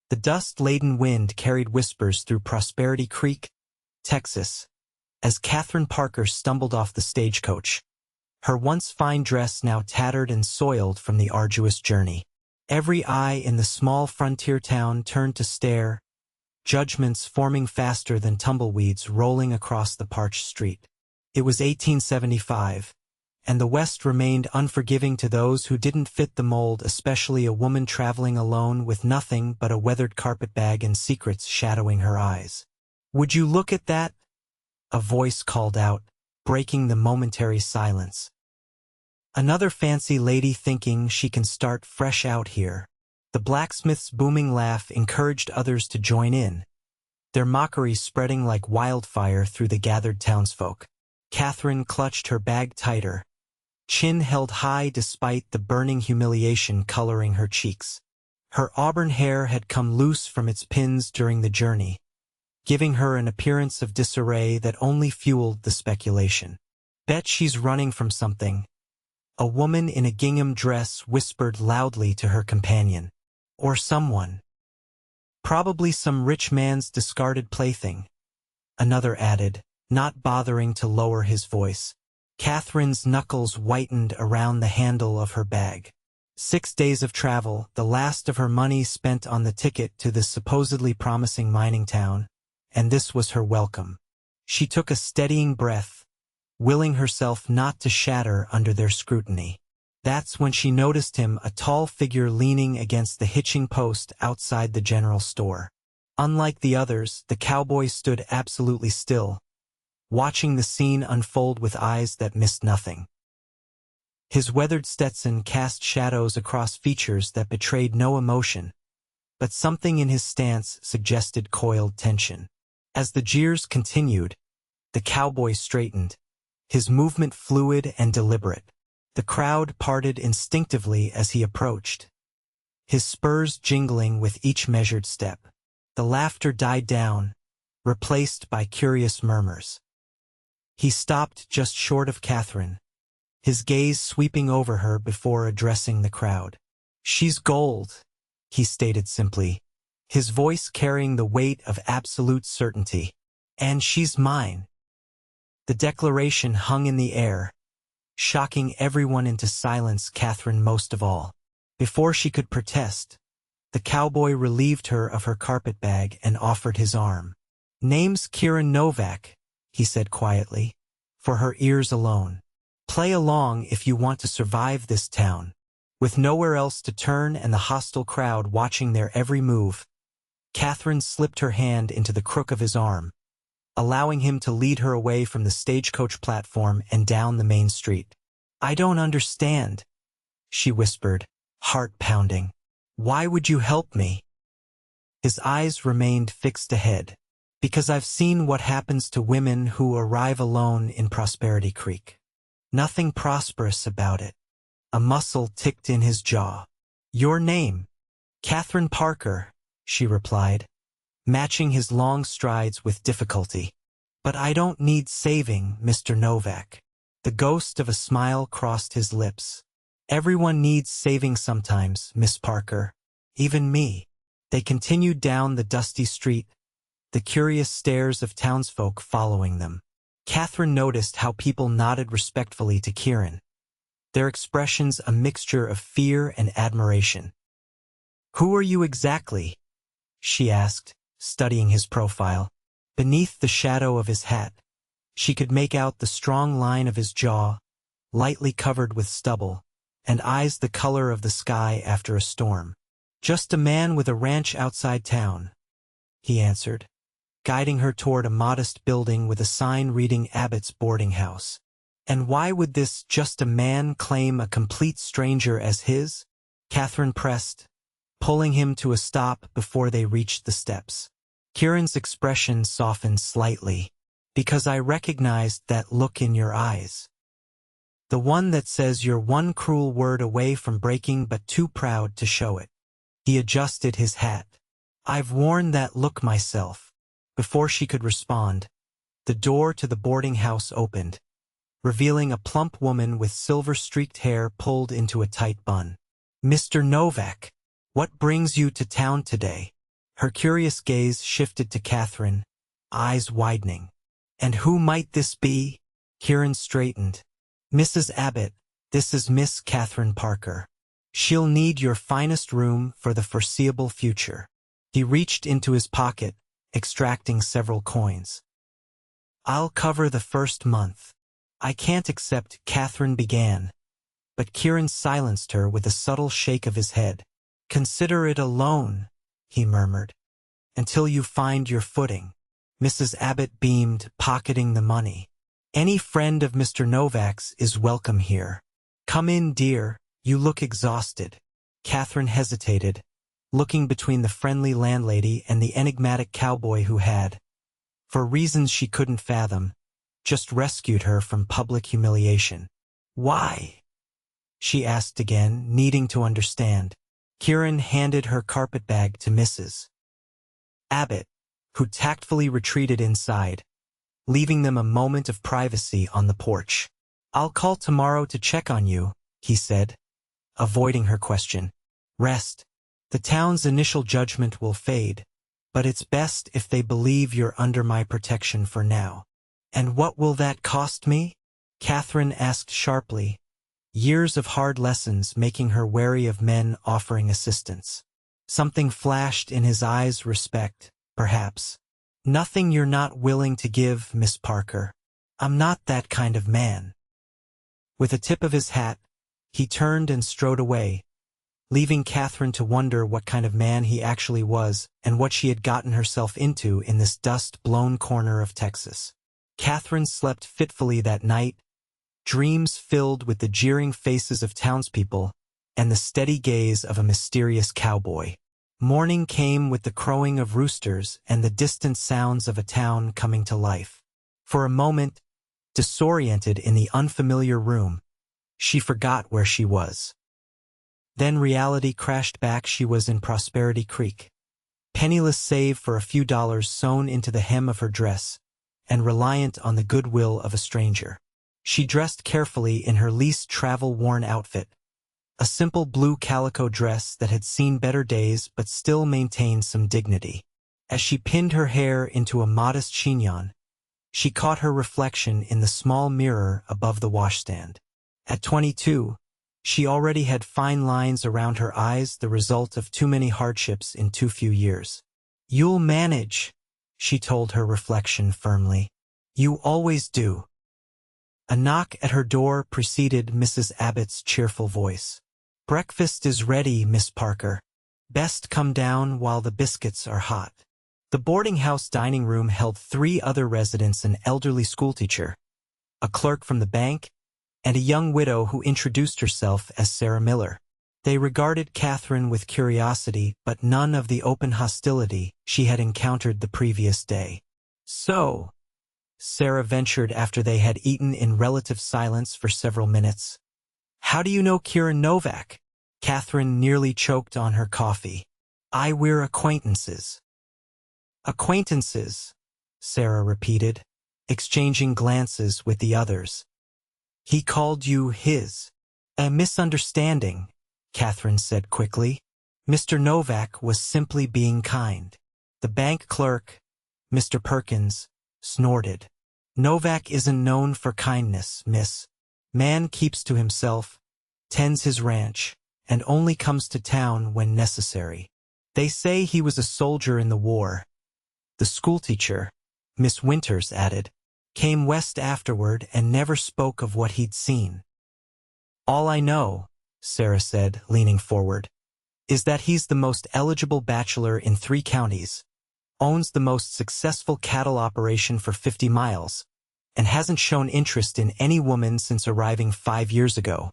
The dust-laden wind carried whispers through Prosperity Creek, Texas, as Katherine Parker stumbled off the stagecoach, her once fine dress now tattered and soiled from the arduous journey. Every eye in the small frontier town turned to stare, judgments forming faster than tumbleweeds rolling across the parched street. It was 1875, and the West remained unforgiving to those who didn't fit the mold, especially a woman traveling alone with nothing but a weathered carpetbag and secrets shadowing her eyes. "Would you look at that?" a voice called out, breaking the momentary silence. Another fancy lady thinking she can start fresh out here. The blacksmith's booming laugh encouraged others to join in, their mockery spreading like wildfire through the gathered townsfolk. Katherine clutched her bag tighter, chin held high despite the burning humiliation coloring her cheeks. Her auburn hair had come loose from its pins during the journey, giving her an appearance of disarray that only fueled the speculation. "Bet she's running from something," a woman in a gingham dress whispered loudly to her companion. "Or someone. Probably some rich man's discarded plaything," another added, not bothering to lower his voice. Katherine's knuckles whitened around the handle of her bag. 6 days of travel, the last of her money spent on the ticket to this supposedly promising mining town, and this was her welcome. She took a steadying breath, willing herself not to shatter under their scrutiny. That's when she noticed him, a tall figure leaning against the hitching post outside the general store. Unlike the others, the cowboy stood absolutely still, watching the scene unfold with eyes that missed nothing. His weathered Stetson cast shadows across features that betrayed no emotion, but something in his stance suggested coiled tension. As the jeers continued, the cowboy straightened, his movement fluid and deliberate. The crowd parted instinctively as he approached, his spurs jingling with each measured step. The laughter died down, replaced by curious murmurs. He stopped just short of Katherine, his gaze sweeping over her before addressing the crowd. "She's gold," he stated simply, his voice carrying the weight of absolute certainty. "And she's mine." The declaration hung in the air, shocking everyone into silence, Katherine most of all. Before she could protest, the cowboy relieved her of her carpetbag and offered his arm. "Name's Kieran Novak," he said quietly, for her ears alone. "Play along if you want to survive this town." With nowhere else to turn and the hostile crowd watching their every move, Katherine slipped her hand into the crook of his arm, allowing him to lead her away from the stagecoach platform and down the main street. "I don't understand," she whispered, heart pounding. "Why would you help me?" His eyes remained fixed ahead. "Because I've seen what happens to women who arrive alone in Prosperity Creek. Nothing prosperous about it." A muscle ticked in his jaw. "Your name?" "Katherine Parker," she replied, matching his long strides with difficulty. "But I don't need saving, Mr. Novak." The ghost of a smile crossed his lips. "Everyone needs saving sometimes, Miss Parker. Even me." They continued down the dusty street, the curious stares of townsfolk following them. Katherine noticed how people nodded respectfully to Kieran, their expressions a mixture of fear and admiration. "Who are you exactly?" she asked, studying his profile. Beneath the shadow of his hat, she could make out the strong line of his jaw, lightly covered with stubble, and eyes the color of the sky after a storm. "Just a man with a ranch outside town," he answered, guiding her toward a modest building with a sign reading Abbott's boarding house. "And why would this just a man claim a complete stranger as his?" Katherine pressed, pulling him to a stop before they reached the steps. Kieran's expression softened slightly. "Because I recognized that look in your eyes. The one that says you're one cruel word away from breaking but too proud to show it." He adjusted his hat. "I've worn that look myself." Before she could respond, the door to the boarding house opened, revealing a plump woman with silver-streaked hair pulled into a tight bun. "Mr. Novak, what brings you to town today?" Her curious gaze shifted to Katherine, eyes widening. "And who might this be?" Kieran straightened. "Mrs. Abbott, this is Miss Katherine Parker. She'll need your finest room for the foreseeable future." He reached into his pocket, extracting several coins. "I'll cover the first month." "I can't accept," Katherine began, but Kieran silenced her with a subtle shake of his head. "Consider it a loan," he murmured, "until you find your footing." Mrs. Abbott beamed, pocketing the money. "Any friend of Mr. Novak's is welcome here. Come in, dear, you look exhausted." Katherine hesitated, looking between the friendly landlady and the enigmatic cowboy who had, for reasons she couldn't fathom, just rescued her from public humiliation. "Why?" she asked again, needing to understand. Kieran handed her carpetbag to Mrs. Abbott, who tactfully retreated inside, leaving them a moment of privacy on the porch. "I'll call tomorrow to check on you," he said, avoiding her question. "Rest. The town's initial judgment will fade, but it's best if they believe you're under my protection for now." "And what will that cost me?" Katherine asked sharply, years of hard lessons making her wary of men offering assistance. Something flashed in his eyes, respect, perhaps. "Nothing you're not willing to give, Miss Parker. I'm not that kind of man." With a tip of his hat, he turned and strode away, leaving Katherine to wonder what kind of man he actually was and what she had gotten herself into in this dust-blown corner of Texas. Katherine slept fitfully that night, dreams filled with the jeering faces of townspeople and the steady gaze of a mysterious cowboy. Morning came with the crowing of roosters and the distant sounds of a town coming to life. For a moment, disoriented in the unfamiliar room, she forgot where she was. Then reality crashed back. She was in Prosperity Creek, penniless save for a few dollars sewn into the hem of her dress, and reliant on the goodwill of a stranger. She dressed carefully in her least travel-worn outfit, a simple blue calico dress that had seen better days but still maintained some dignity. As she pinned her hair into a modest chignon, she caught her reflection in the small mirror above the washstand. At 22, she already had fine lines around her eyes, the result of too many hardships in too few years. "You'll manage," she told her reflection firmly. "You always do." A knock at her door preceded Mrs. Abbott's cheerful voice. "Breakfast is ready, Miss Parker. Best come down while the biscuits are hot." The boarding house dining room held 3 other residents: an elderly schoolteacher, a clerk from the bank, and a young widow who introduced herself as Sarah Miller. They regarded Katherine with curiosity, but none of the open hostility she had encountered the previous day. "So," Sarah ventured after they had eaten in relative silence for several minutes, "how do you know Kieran Novak?" Katherine nearly choked on her coffee. We're acquaintances." "Acquaintances," Sarah repeated, exchanging glances with the others. "He called you his." "A misunderstanding," Katherine said quickly. "Mr. Novak was simply being kind." The bank clerk, Mr. Perkins, snorted. "Novak isn't known for kindness, miss. Man keeps to himself, tends his ranch, and only comes to town when necessary. They say he was a soldier in the war." The schoolteacher, Miss Winters, added, "came west afterward and never spoke of what he'd seen." "All I know," Sarah said, leaning forward, "is that he's the most eligible bachelor in 3 counties, owns the most successful cattle operation for 50 miles, and hasn't shown interest in any woman since arriving 5 years ago."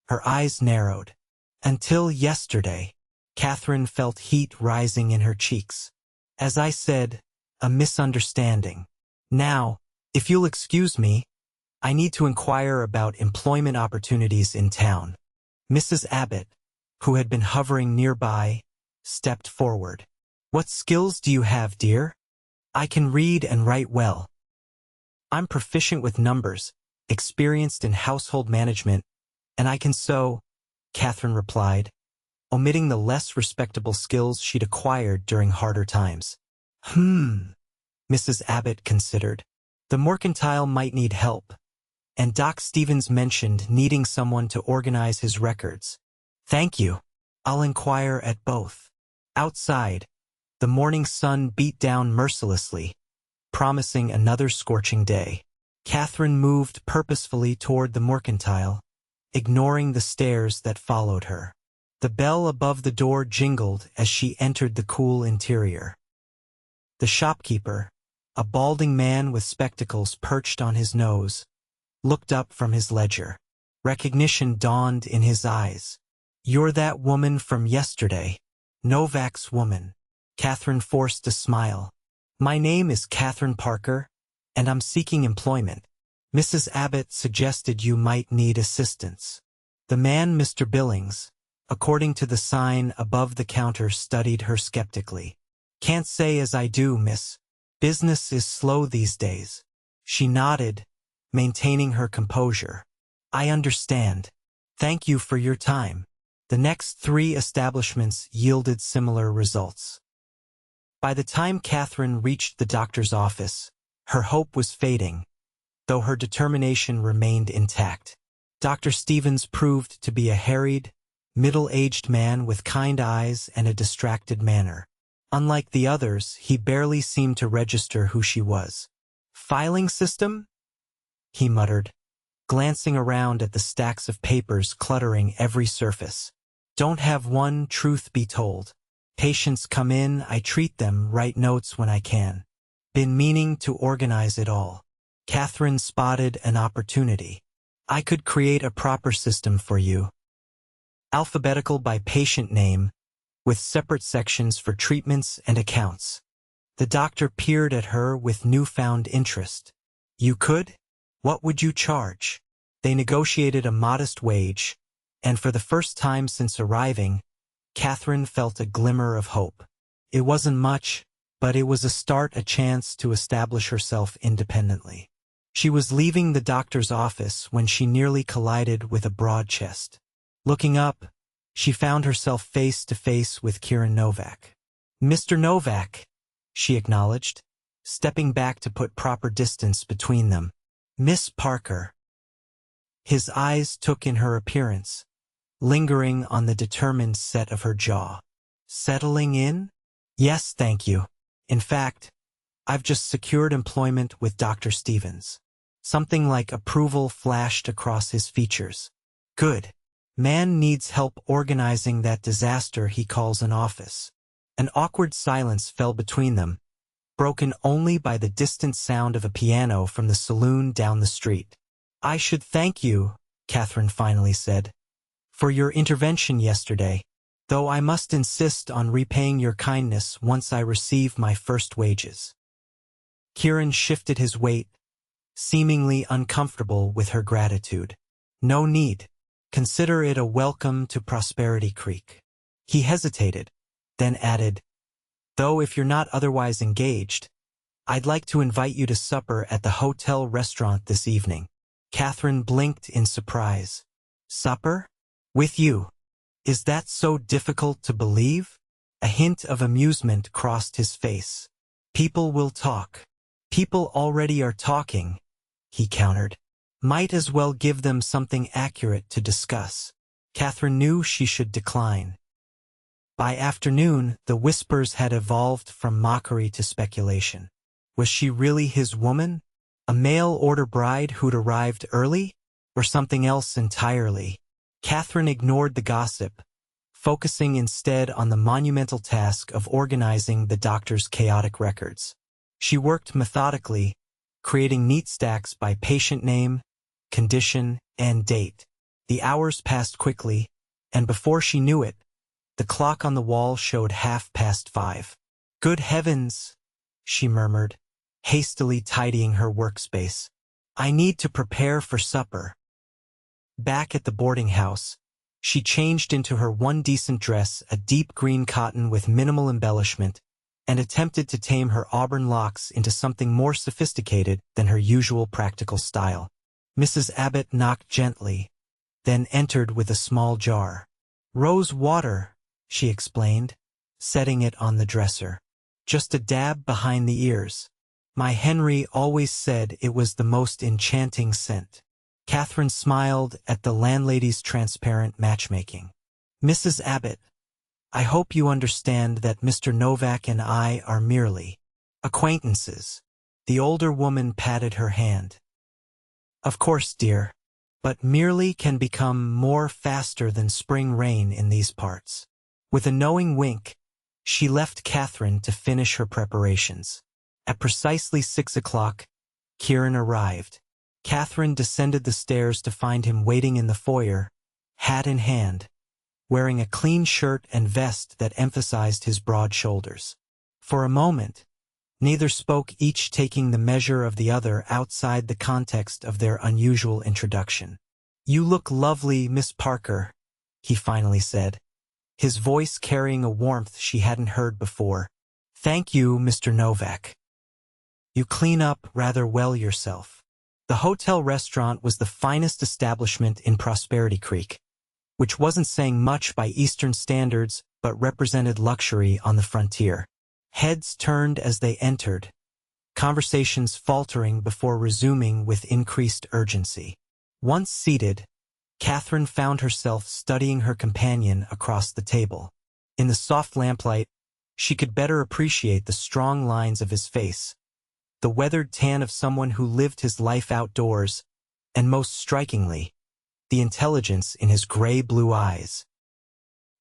Her eyes narrowed. "Until yesterday." Katherine felt heat rising in her cheeks. "As I said, a misunderstanding. Now, if you'll excuse me, I need to inquire about employment opportunities in town." Mrs. Abbott, who had been hovering nearby, stepped forward. "What skills do you have, dear?" "I can read and write well. I'm proficient with numbers, experienced in household management, and I can sew," Katherine replied, omitting the less respectable skills she'd acquired during harder times. Mrs. Abbott considered. The mercantile might need help, and Doc Stevens mentioned needing someone to organize his records. Thank you. I'll inquire at both. Outside, the morning sun beat down mercilessly, promising another scorching day. Katherine moved purposefully toward the mercantile, ignoring the stares that followed her. The bell above the door jingled as she entered the cool interior. The shopkeeper, a balding man with spectacles perched on his nose, looked up from his ledger. Recognition dawned in his eyes. "You're that woman from yesterday, Novak's woman." Katherine forced a smile. "My name is Katherine Parker, and I'm seeking employment. Mrs. Abbott suggested you might need assistance." The man, Mr. Billings, according to the sign above the counter, studied her skeptically. "Can't say as I do, miss. Business is slow these days." She nodded, maintaining her composure. "I understand. Thank you for your time." The next 3 establishments yielded similar results. By the time Katherine reached the doctor's office, her hope was fading, though her determination remained intact. Dr. Stevens proved to be a harried, middle-aged man with kind eyes and a distracted manner. Unlike the others, he barely seemed to register who she was. "Filing system?" he muttered, glancing around at the stacks of papers cluttering every surface. "Don't have one, truth be told. Patients come in, I treat them, write notes when I can. Been meaning to organize it all." Katherine spotted an opportunity. "I could create a proper system for you. Alphabetical by patient name, with separate sections for treatments and accounts." The doctor peered at her with newfound interest. "You could? What would you charge?" They negotiated a modest wage, and for the first time since arriving, Katherine felt a glimmer of hope. It wasn't much, but it was a start, a chance to establish herself independently. She was leaving the doctor's office when she nearly collided with a broad chest. Looking up, she found herself face to face with Kieran Novak. "Mr. Novak," she acknowledged, stepping back to put proper distance between them. "Miss Parker." His eyes took in her appearance, lingering on the determined set of her jaw. "Settling in?" "Yes, thank you. In fact, I've just secured employment with Dr. Stevens." Something like approval flashed across his features. "Good. Man needs help organizing that disaster he calls an office." An awkward silence fell between them, broken only by the distant sound of a piano from the saloon down the street. "I should thank you," Katherine finally said, "for your intervention yesterday, though I must insist on repaying your kindness once I receive my first wages." Kieran shifted his weight, seemingly uncomfortable with her gratitude. "No need. Consider it a welcome to Prosperity Creek." He hesitated, then added, "Though if you're not otherwise engaged, I'd like to invite you to supper at the hotel restaurant this evening." Katherine blinked in surprise. "Supper? With you? Is that so difficult to believe?" A hint of amusement crossed his face. "People will talk." "People already are talking," he countered. "Might as well give them something accurate to discuss." Katherine knew she should decline. By afternoon, the whispers had evolved from mockery to speculation. Was she really his woman? A mail-order bride who'd arrived early? Or something else entirely? Katherine ignored the gossip, focusing instead on the monumental task of organizing the doctor's chaotic records. She worked methodically, creating neat stacks by patient name, condition, and date. The hours passed quickly, and before she knew it, the clock on the wall showed 5:30. "Good heavens," she murmured, hastily tidying her workspace. "I need to prepare for supper." Back at the boarding house, she changed into her one decent dress, a deep green cotton with minimal embellishment, and attempted to tame her auburn locks into something more sophisticated than her usual practical style. Mrs. Abbott knocked gently, then entered with a small jar. "Rose water," she explained, setting it on the dresser. Just a dab behind the ears. My Henry always said it was the most enchanting scent. Katherine smiled at the landlady's transparent matchmaking. Mrs. Abbott, I hope you understand that Mr. Novak and I are merely acquaintances. The older woman patted her hand. Of course, dear, but merely can become more faster than spring rain in these parts. With a knowing wink, she left Katherine to finish her preparations. At precisely 6 o'clock, Kieran arrived. Katherine descended the stairs to find him waiting in the foyer, hat in hand, wearing a clean shirt and vest that emphasized his broad shoulders. For a moment, neither spoke, each taking the measure of the other outside the context of their unusual introduction. You look lovely, Miss Parker, he finally said, his voice carrying a warmth she hadn't heard before. Thank you, Mr. Novak. You clean up rather well yourself. The hotel restaurant was the finest establishment in Prosperity Creek, which wasn't saying much by Eastern standards but represented luxury on the frontier. Heads turned as they entered, conversations faltering before resuming with increased urgency. Once seated, Katherine found herself studying her companion across the table. In the soft lamplight, she could better appreciate the strong lines of his face, the weathered tan of someone who lived his life outdoors, and most strikingly, the intelligence in his gray-blue eyes.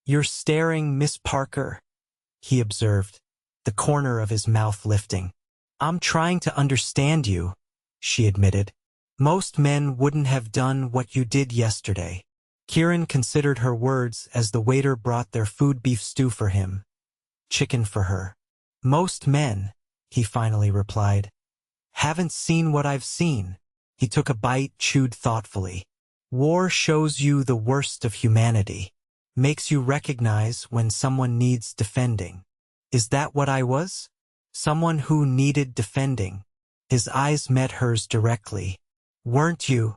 You're staring, Miss Parker, he observed, the corner of his mouth lifting. I'm trying to understand you, she admitted. Most men wouldn't have done what you did yesterday. Kieran considered her words as the waiter brought their food, beef stew for him, chicken for her. Most men, he finally replied, haven't seen what I've seen. He took a bite, chewed thoughtfully. War shows you the worst of humanity, makes you recognize when someone needs defending. Is that what I was? Someone who needed defending. His eyes met hers directly. Weren't you?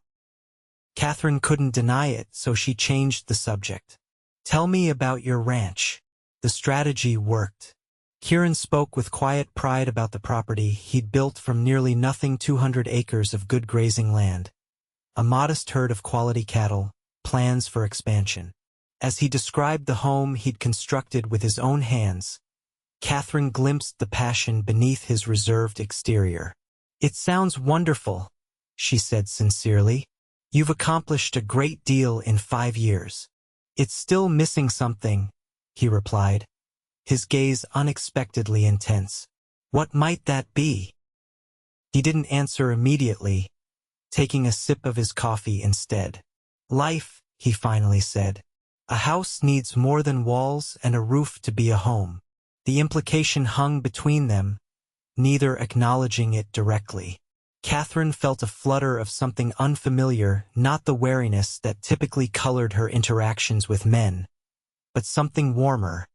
Katherine couldn't deny it, so she changed the subject. Tell me about your ranch. The strategy worked. Kieran spoke with quiet pride about the property he'd built from nearly nothing, 200 acres of good grazing land, a modest herd of quality cattle, plans for expansion. As he described the home he'd constructed with his own hands, Katherine glimpsed the passion beneath his reserved exterior. It sounds wonderful, she said sincerely. You've accomplished a great deal in 5 years. It's still missing something, he replied, his gaze unexpectedly intense. What might that be? He didn't answer immediately, taking a sip of his coffee instead. Life, he finally said. A house needs more than walls and a roof to be a home. The implication hung between them, neither acknowledging it directly. Katherine felt a flutter of something unfamiliar, not the wariness that typically colored her interactions with men, but something warmer,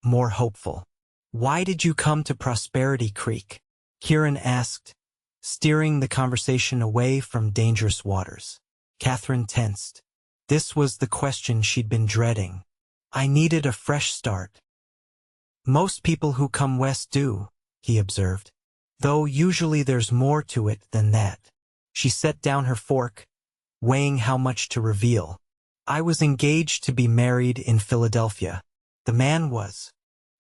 more hopeful. Why did you come to Prosperity Creek? Kieran asked, steering the conversation away from dangerous waters. Katherine tensed. This was the question she'd been dreading. I needed a fresh start. Most people who come west do, he observed. Though usually there's more to it than that. She set down her fork, weighing how much to reveal. I was engaged to be married in Philadelphia. The man was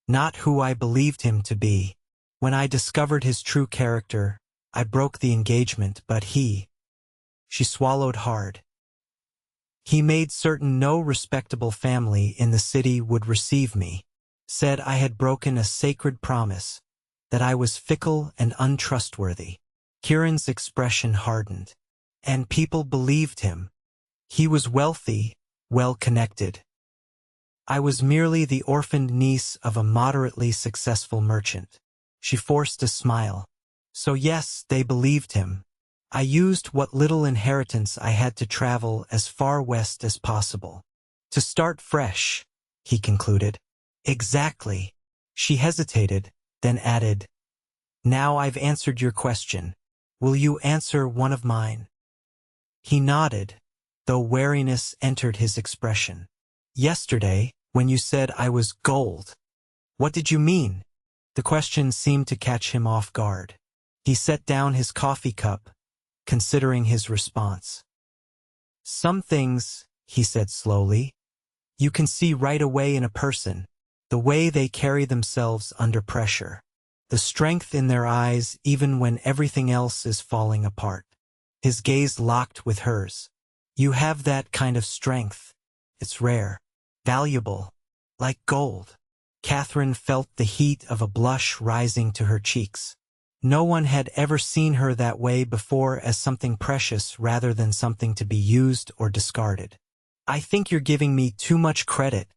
not who I believed him to be. When I discovered his true character, I broke the engagement, but she swallowed hard. He made certain no respectable family in the city would receive me, said I had broken a sacred promise, that I was fickle and untrustworthy. Kieran's expression hardened. And people believed him. He was wealthy, well-connected. I was merely the orphaned niece of a moderately successful merchant. She forced a smile. So yes, they believed him. I used what little inheritance I had to travel as far west as possible. To start fresh, he concluded. Exactly. She hesitated, then added, Now I've answered your question. Will you answer one of mine? He nodded, though wariness entered his expression. Yesterday, When you said I was gold, what did you mean? The question seemed to catch him off guard. He set down his coffee cup, considering his response. Some things, he said slowly, you can see right away in a person, the way they carry themselves under pressure, the strength in their eyes even when everything else is falling apart. His gaze locked with hers. You have that kind of strength. It's rare, valuable, like gold. Katherine felt the heat of a blush rising to her cheeks. No one had ever seen her that way before, as something precious rather than something to be used or discarded. I think you're giving me too much credit,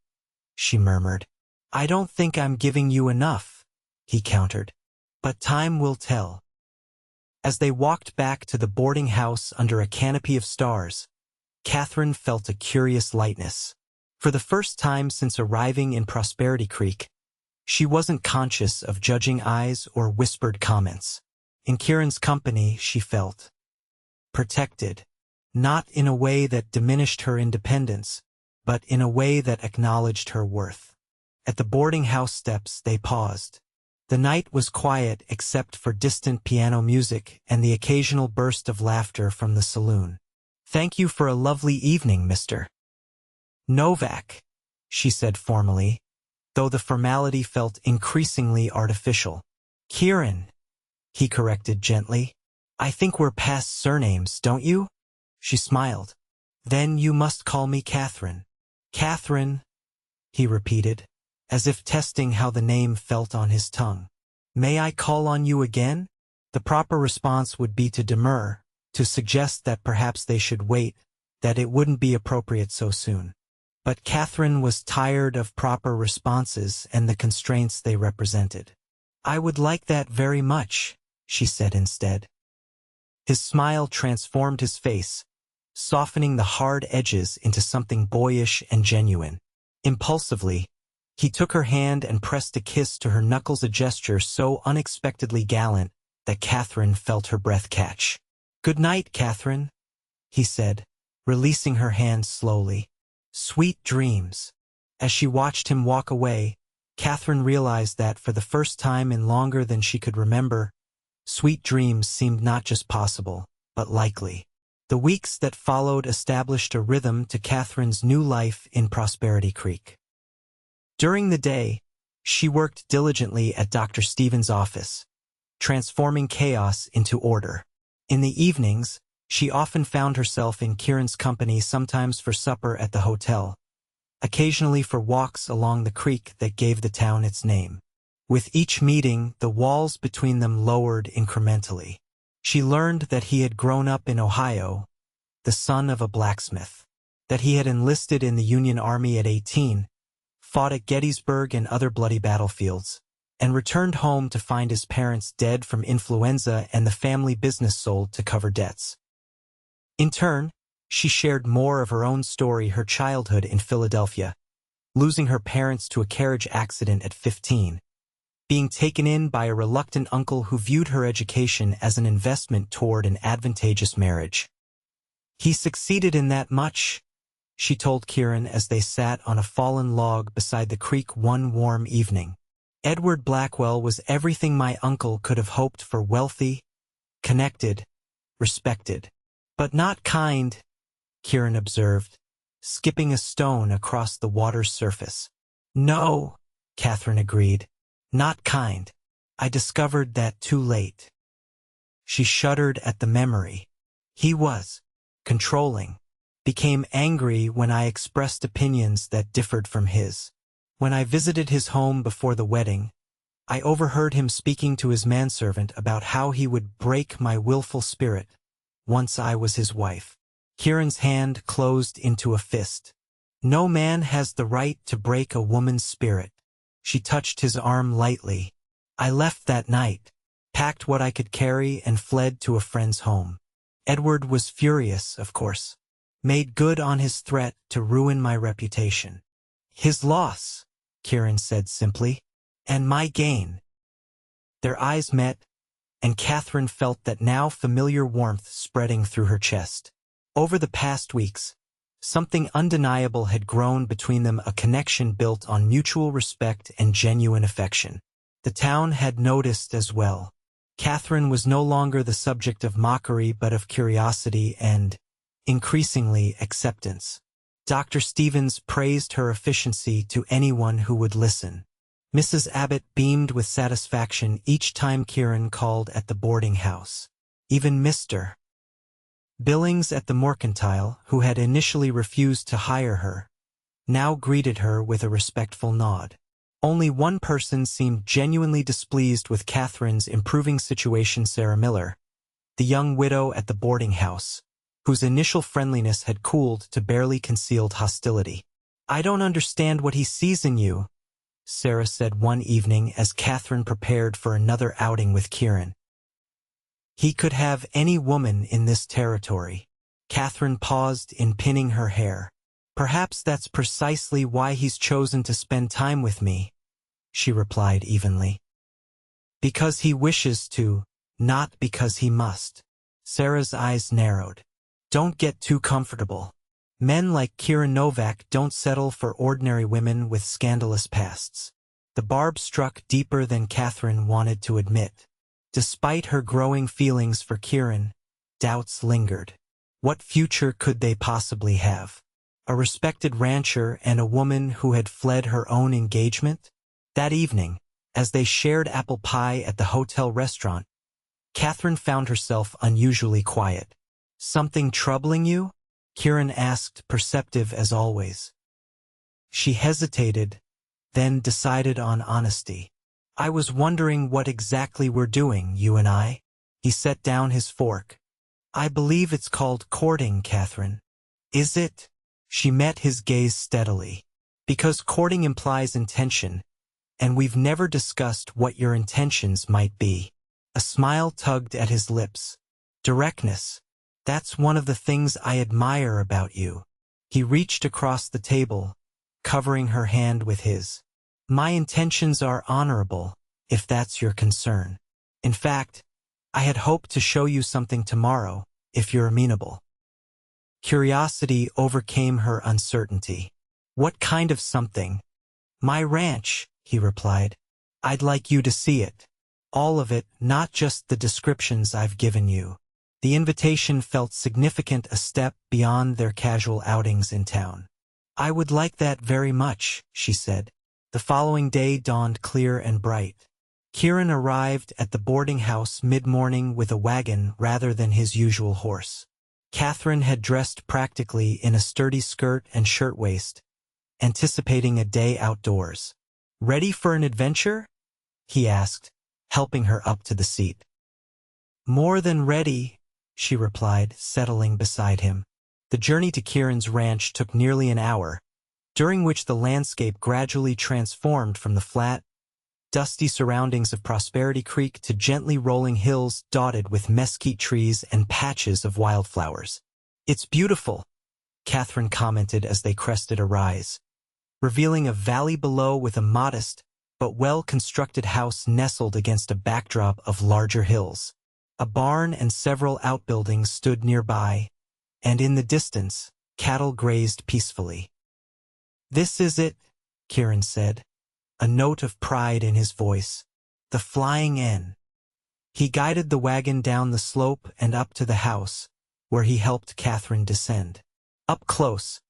she murmured. I don't think I'm giving you enough, he countered. But time will tell. As they walked back to the boarding house under a canopy of stars, Katherine felt a curious lightness. For the first time since arriving in Prosperity Creek, she wasn't conscious of judging eyes or whispered comments. In Kieran's company, she felt protected, not in a way that diminished her independence, but in a way that acknowledged her worth. At the boarding house steps, they paused. The night was quiet except for distant piano music and the occasional burst of laughter from the saloon. Thank you for a lovely evening, Mr. Novak, she said formally, though the formality felt increasingly artificial. Kieran, he corrected gently. I think we're past surnames, don't you? She smiled. Then you must call me Katherine. Katherine, he repeated, as if testing how the name felt on his tongue. May I call on you again? The proper response would be to demur, to suggest that perhaps they should wait, that it wouldn't be appropriate so soon. But Katherine was tired of proper responses and the constraints they represented. I would like that very much, she said instead. His smile transformed his face, softening the hard edges into something boyish and genuine. Impulsively, he took her hand and pressed a kiss to her knuckles, a gesture so unexpectedly gallant that Katherine felt her breath catch. Good night, Katherine, he said, releasing her hand slowly. Sweet dreams. As she watched him walk away, Katherine realized that for the first time in longer than she could remember, sweet dreams seemed not just possible, but likely. The weeks that followed established a rhythm to Katherine's new life in Prosperity Creek. During the day, she worked diligently at Dr. Stevens' office, transforming chaos into order. In the evenings, she often found herself in Kieran's company, sometimes for supper at the hotel, occasionally for walks along the creek that gave the town its name. With each meeting, the walls between them lowered incrementally. She learned that he had grown up in Ohio, the son of a blacksmith, that he had enlisted in the Union Army at 18, fought at Gettysburg and other bloody battlefields, and returned home to find his parents dead from influenza and the family business sold to cover debts. In turn, she shared more of her own story, her childhood in Philadelphia, losing her parents to a carriage accident at 15, being taken in by a reluctant uncle who viewed her education as an investment toward an advantageous marriage. He succeeded in that much, she told Kieran as they sat on a fallen log beside the creek one warm evening. Edward Blackwell was everything my uncle could have hoped for: wealthy, connected, respected. But not kind, Kieran observed, skipping a stone across the water's surface. No, Katherine agreed, not kind. I discovered that too late. She shuddered at the memory. He was controlling, became angry when I expressed opinions that differed from his. When I visited his home before the wedding, I overheard him speaking to his manservant about how he would break my willful spirit once I was his wife. Kieran's hand closed into a fist. No man has the right to break a woman's spirit. She touched his arm lightly. I left that night, packed what I could carry, and fled to a friend's home. Edward was furious, of course, made good on his threat to ruin my reputation. His loss, Kieran said simply, and my gain. Their eyes met, and Katherine felt that now familiar warmth spreading through her chest. Over the past weeks, Something undeniable had grown between them, a connection built on mutual respect and genuine affection. The town had noticed as well. Katherine was no longer the subject of mockery but of curiosity and, increasingly, acceptance. Dr. Stevens praised her efficiency to anyone who would listen. Mrs. Abbott beamed with satisfaction each time Kieran called at the boarding house. Even Mr. Billings at the Mercantile, who had initially refused to hire her, now greeted her with a respectful nod. Only one person seemed genuinely displeased with Katherine's improving situation: Sarah Miller, the young widow at the boarding house, whose initial friendliness had cooled to barely concealed hostility. "I don't understand what he sees in you," Sarah said one evening as Katherine prepared for another outing with Kieran. "He could have any woman in this territory." Katherine paused in pinning her hair. "Perhaps that's precisely why he's chosen to spend time with me," she replied evenly. "Because he wishes to, not because he must." Sarah's eyes narrowed. "Don't get too comfortable. Men like Kieran Novak don't settle for ordinary women with scandalous pasts." The barb struck deeper than Katherine wanted to admit. Despite her growing feelings for Kieran, doubts lingered. What future could they possibly have? A respected rancher and a woman who had fled her own engagement? That evening, as they shared apple pie at the hotel restaurant, Katherine found herself unusually quiet. "Something troubling you?" Kieran asked, perceptive as always. She hesitated, then decided on honesty. "I was wondering what exactly we're doing, you and I." He set down his fork. "I believe it's called courting, Katherine." "Is it?" She met his gaze steadily. "Because courting implies intention, and we've never discussed what your intentions might be." A smile tugged at his lips. "Directness. That's one of the things I admire about you." He reached across the table, covering her hand with his. "My intentions are honorable, if that's your concern. In fact, I had hoped to show you something tomorrow, if you're amenable." Curiosity overcame her uncertainty. "What kind of something?" "My ranch," he replied. "I'd like you to see it. All of it, not just the descriptions I've given you." The invitation felt significant, a step beyond their casual outings in town. "I would like that very much," she said. The following day dawned clear and bright. Kieran arrived at the boarding house mid-morning with a wagon rather than his usual horse. Katherine had dressed practically in a sturdy skirt and shirtwaist, anticipating a day outdoors. "Ready for an adventure?" he asked, helping her up to the seat. "More than ready," she replied, settling beside him. The journey to Kieran's ranch took nearly an hour, during which the landscape gradually transformed from the flat, dusty surroundings of Prosperity Creek to gently rolling hills dotted with mesquite trees and patches of wildflowers. "It's beautiful," Katherine commented as they crested a rise, revealing a valley below with a modest but well-constructed house nestled against a backdrop of larger hills. A barn and several outbuildings stood nearby, and in the distance, cattle grazed peacefully. "This is it," Kieran said, a note of pride in his voice. "The Flying N." He guided the wagon down the slope and up to the house, where he helped Katherine descend. Up close,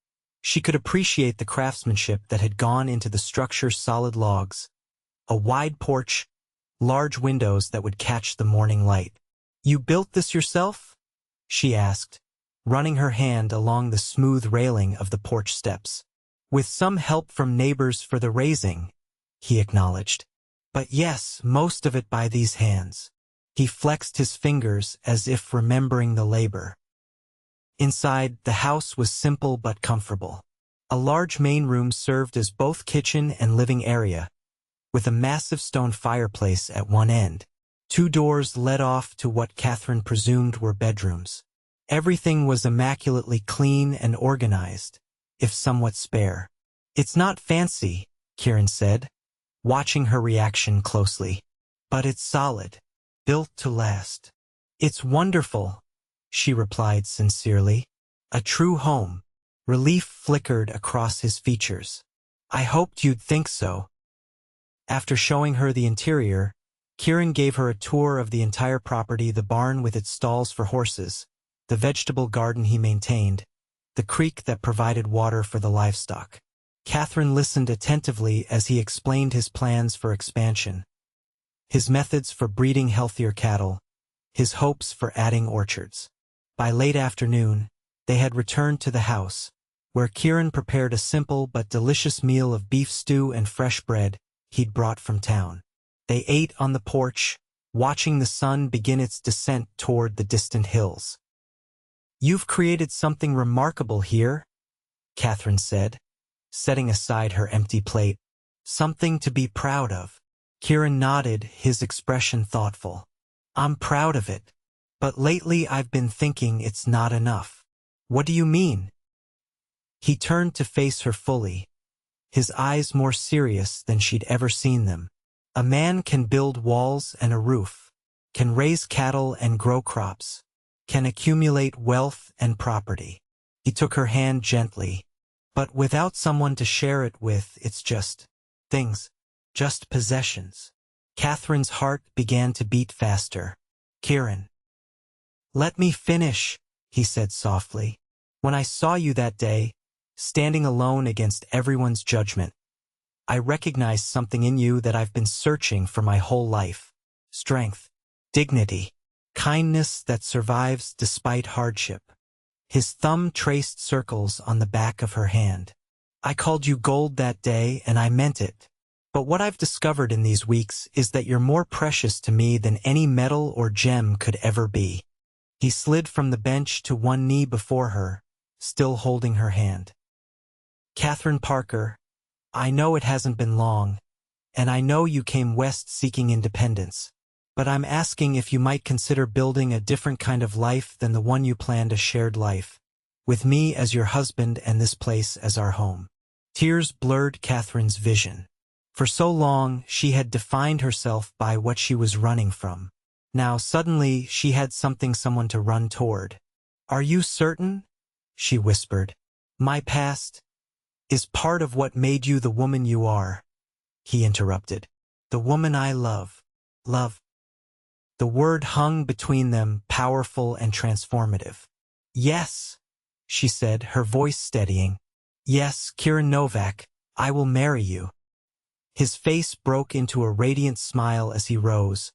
she could appreciate the craftsmanship that had gone into the structure's solid logs. A wide porch, large windows that would catch the morning light. "You built this yourself?" she asked, running her hand along the smooth railing of the porch steps. "With some help from neighbors for the raising," he acknowledged. "But yes, most of it by these hands." He flexed his fingers as if remembering the labor. Inside, the house was simple but comfortable. A large main room served as both kitchen and living area, with a massive stone fireplace at one end. 2 doors led off to what Katherine presumed were bedrooms. Everything was immaculately clean and organized, if somewhat spare. "It's not fancy," Kieran said, watching her reaction closely. "But it's solid, built to last." "It's wonderful," she replied sincerely. "A true home." Relief flickered across his features. I hoped you'd think so. After showing her the interior, Kieran gave her a tour of the entire property, the barn with its stalls for horses, the vegetable garden he maintained, the creek that provided water for the livestock. Katherine listened attentively as he explained his plans for expansion, his methods for breeding healthier cattle, his hopes for adding orchards. By late afternoon, they had returned to the house, where Kieran prepared a simple but delicious meal of beef stew and fresh bread he'd brought from town. They ate on the porch, watching the sun begin its descent toward the distant hills. You've created something remarkable here, Katherine said, setting aside her empty plate. Something to be proud of. Kieran nodded, his expression thoughtful. I'm proud of it, but lately I've been thinking it's not enough. What do you mean? He turned to face her fully, his eyes more serious than she'd ever seen them. A man can build walls and a roof, can raise cattle and grow crops, can accumulate wealth and property. He took her hand gently, but without someone to share it with, it's just things, just possessions. Katherine's heart began to beat faster. Kieran. Let me finish, he said softly. When I saw you that day, standing alone against everyone's judgment, I recognized something in you that I've been searching for my whole life. Strength, dignity, kindness that survives despite hardship. His thumb traced circles on the back of her hand. I called you gold that day, and I meant it. But what I've discovered in these weeks is that you're more precious to me than any metal or gem could ever be. He slid from the bench to one knee before her, still holding her hand. Katherine Parker, I know it hasn't been long, and I know you came west seeking independence, but I'm asking if you might consider building a different kind of life than the one you planned, a shared life, with me as your husband and this place as our home. Tears blurred Katherine's vision. For so long, she had defined herself by what she was running from. Now suddenly, she had someone to run toward. Are you certain? She whispered. My past is part of what made you the woman you are, he interrupted. The woman I love. Love. The word hung between them, powerful and transformative. Yes, she said, her voice steadying. Yes, Kieran Novak, I will marry you. His face broke into a radiant smile as he rose,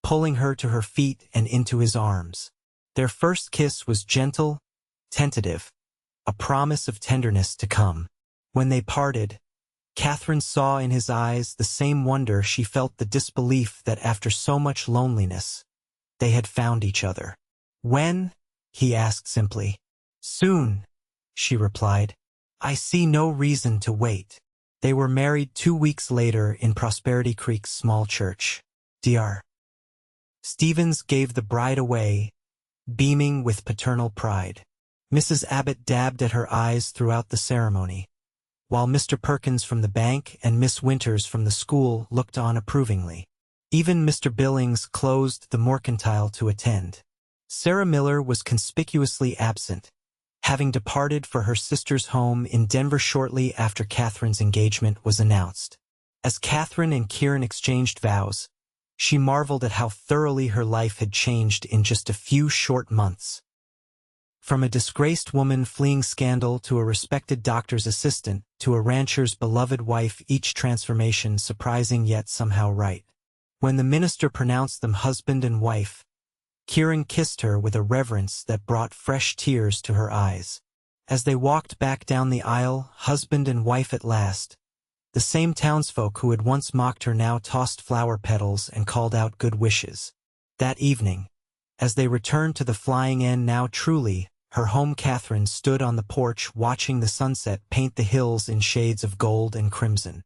pulling her to her feet and into his arms. Their first kiss was gentle, tentative, a promise of tenderness to come. When they parted, Katherine saw in his eyes the same wonder she felt, the disbelief that after so much loneliness, they had found each other. When? He asked simply. Soon, she replied. I see no reason to wait. They were married 2 weeks later in Prosperity Creek's small church. Dr. Stevens gave the bride away, beaming with paternal pride. Mrs. Abbott dabbed at her eyes throughout the ceremony, while Mr. Perkins from the bank and Miss Winters from the school looked on approvingly. Even Mr. Billings closed the mercantile to attend. Sarah Miller was conspicuously absent, having departed for her sister's home in Denver shortly after Katherine's engagement was announced. As Katherine and Kieran exchanged vows, she marveled at how thoroughly her life had changed in just a few short months. From a disgraced woman fleeing scandal to a respected doctor's assistant to a rancher's beloved wife, each transformation surprising yet somehow right. When the minister pronounced them husband and wife, Kieran kissed her with a reverence that brought fresh tears to her eyes. As they walked back down the aisle, husband and wife at last, the same townsfolk who had once mocked her now tossed flower petals and called out good wishes. That evening, as they returned to the Flying N, now truly her home, Katherine stood on the porch watching the sunset paint the hills in shades of gold and crimson.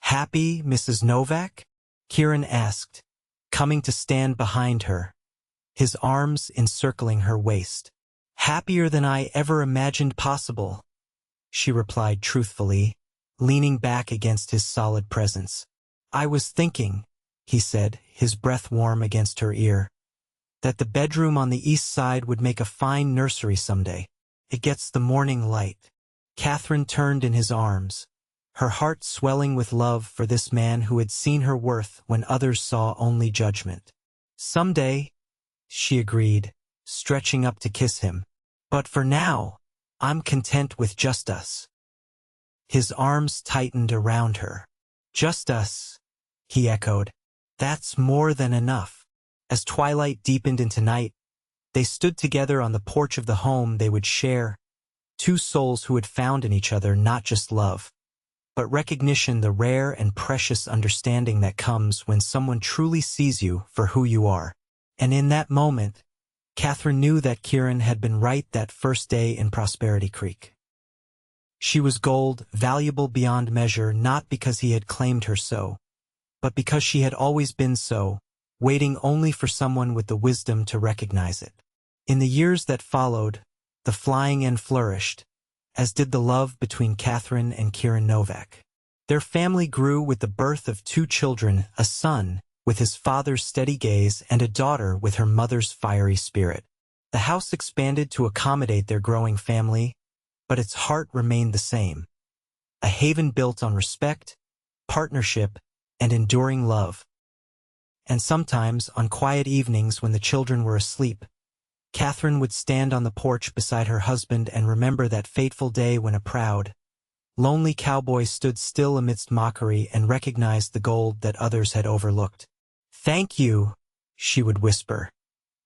Happy, Mrs. Novak? Kieran asked, coming to stand behind her, his arms encircling her waist. Happier than I ever imagined possible, she replied truthfully, leaning back against his solid presence. I was thinking, he said, his breath warm against her ear, that the bedroom on the east side would make a fine nursery someday. It gets the morning light. Katherine turned in his arms, her heart swelling with love for this man who had seen her worth when others saw only judgment. Someday, she agreed, stretching up to kiss him. But for now, I'm content with just us. His arms tightened around her. Just us, he echoed. That's more than enough. As twilight deepened into night, they stood together on the porch of the home they would share, two souls who had found in each other not just love, but recognition, the rare and precious understanding that comes when someone truly sees you for who you are. And in that moment, Katherine knew that Kieran had been right that first day in Prosperity Creek. She was gold, valuable beyond measure, not because he had claimed her so, but because she had always been so, waiting only for someone with the wisdom to recognize it. In the years that followed, the flying end flourished, as did the love between Katherine and Kieran Novak. Their family grew with the birth of two children, a son with his father's steady gaze and a daughter with her mother's fiery spirit. The house expanded to accommodate their growing family, but its heart remained the same, a haven built on respect, partnership, and enduring love. And sometimes, on quiet evenings when the children were asleep, Katherine would stand on the porch beside her husband and remember that fateful day when a proud, lonely cowboy stood still amidst mockery and recognized the gold that others had overlooked. "Thank you," she would whisper,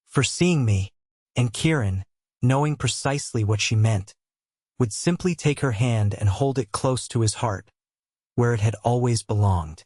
"for seeing me," and Kieran, knowing precisely what she meant, would simply take her hand and hold it close to his heart, where it had always belonged.